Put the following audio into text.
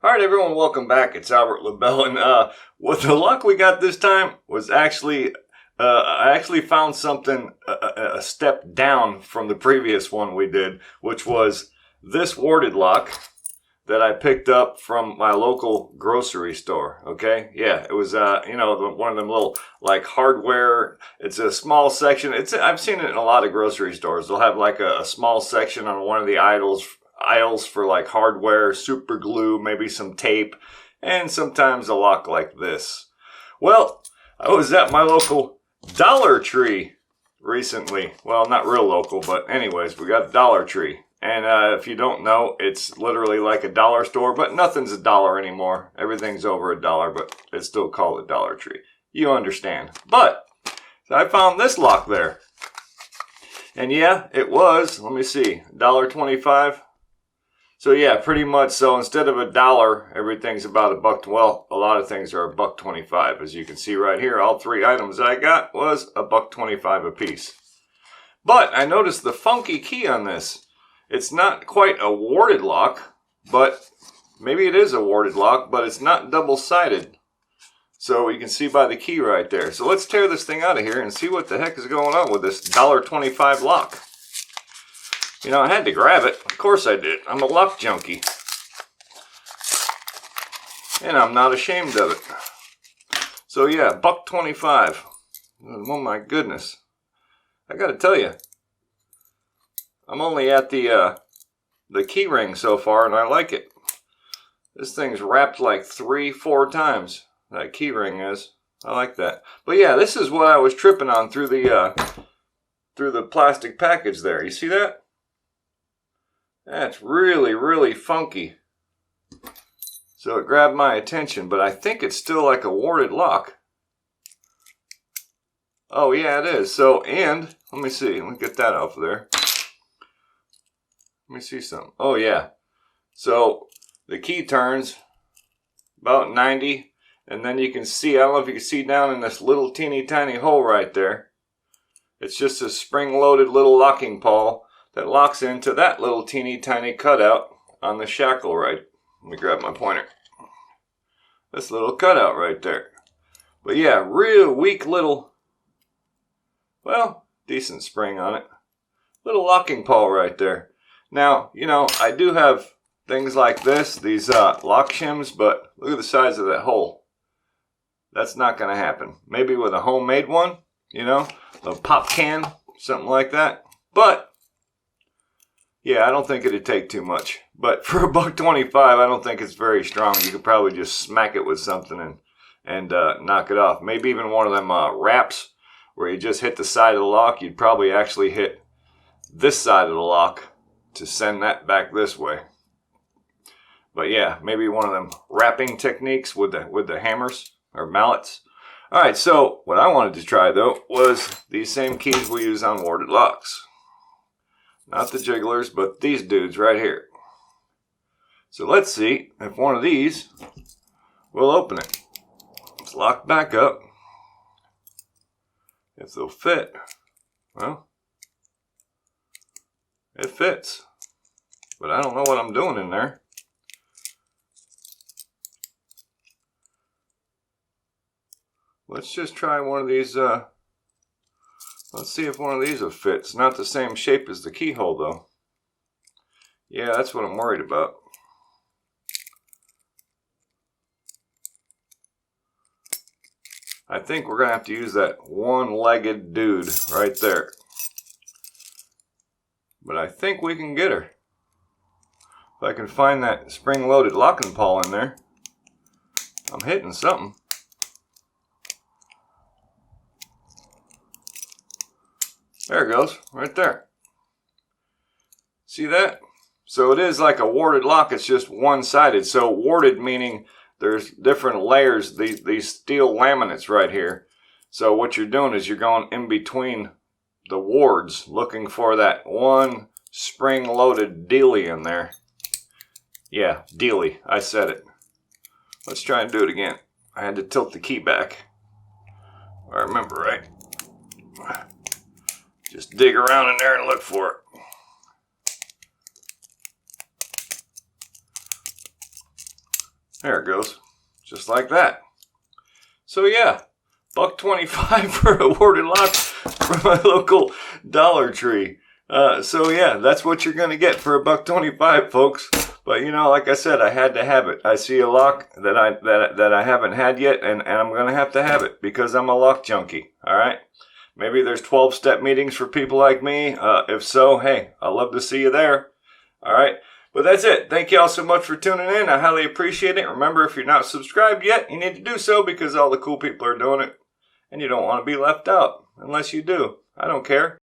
All right, everyone, welcome back. It's Albert LaBelle, and what the luck we got this time was actually, I actually found something a step down from the previous one we did, which was this warded lock that I picked up from my local grocery store. Okay, yeah, it was one of them little like hardware. It's a small section. I've seen it in a lot of grocery stores. They'll have like a small section on one of the aisles for like hardware, super glue, maybe some tape, and sometimes a lock like this. Well, I was at my local Dollar Tree recently. Well, not real local, but anyways, we got Dollar Tree. And if you don't know, it's literally like a dollar store, but nothing's a dollar anymore. Everything's over $1, but it's still called a Dollar Tree. You understand. But so I found this lock there. And yeah, it was, let me see, $1.25. So yeah, pretty much. So instead of $1, everything's about $1. Well, a lot of things are $1.25. As you can see right here, all three items I got was $1.25 a piece. But I noticed the funky key on this. It's not quite a warded lock, but maybe it is a warded lock, but it's not double-sided. So you can see by the key right there. So let's tear this thing out of here and see what the heck is going on with this $1.25 lock. You know, I had to grab it. Of course I did. I'm a lock junkie. And I'm not ashamed of it. So yeah, $1.25. Oh my goodness. I gotta tell you, I'm only at the key ring so far, and I like it. This thing's wrapped like 3-4 times. That key ring is. I like that. But yeah, this is what I was tripping on through the plastic package there. You see that? That's really, really funky. So it grabbed my attention, but I think it's still like a warded lock. Oh yeah, it is. So, and let me see. Let me get that off of there. Let me see something. Oh yeah. So the key turns about 90, and then you can see, I don't know if you can see down in this little teeny tiny hole right there. It's just a spring-loaded little locking pawl that locks into that little teeny tiny cutout on the shackle right. Let me grab my pointer. This little cutout right there. But yeah, real weak little, well, decent spring on it. Little locking pawl right there. Now, you know, I do have things like this, these lock shims, but look at the size of that hole. That's not going to happen. Maybe with a homemade one, you know, a pop can, something like that. But yeah, I don't think it'd take too much. But for $1.25, I don't think it's very strong. You could probably just smack it with something and knock it off. Maybe even one of them wraps where you just hit the side of the lock. You'd probably actually hit this side of the lock to send that back this way. But yeah, maybe one of them wrapping techniques with the hammers or mallets. All right, so what I wanted to try though was these same keys we use on warded locks. Not the jigglers, but these dudes right here. So let's see if one of these will open it. It's locked back up. If they'll fit, well, it fits. But I don't know what I'm doing in there. Let's just try one of these. Let's see if one of these will fit. It's not the same shape as the keyhole though. Yeah, that's what I'm worried about. I think we're going to have to use that one-legged dude right there. But I think we can get her. If I can find that spring-loaded locking pawl in there, I'm hitting something. There it goes, right there. See that? So it is like a warded lock, it's just one-sided. So warded meaning there's different layers, these steel laminates right here. So what you're doing is you're going in between the wards, looking for that one spring-loaded dealie in there. Yeah, dealie, I said it. Let's try and do it again. I had to tilt the key back. If I remember right. Just dig around in there and look for it. There it goes. Just like that. So yeah, $1.25 for a warded lock from my local Dollar Tree. So yeah, that's what you're gonna get for $1.25, folks. But you know, like I said, I had to have it. I see a lock that I haven't had yet, and I'm gonna have to have it because I'm a lock junkie. All right. Maybe there's 12-step meetings for people like me. If so, hey, I'd love to see you there. All right. But that's it. Thank you all so much for tuning in. I highly appreciate it. Remember, if you're not subscribed yet, you need to do so because all the cool people are doing it. And you don't want to be left out unless you do. I don't care.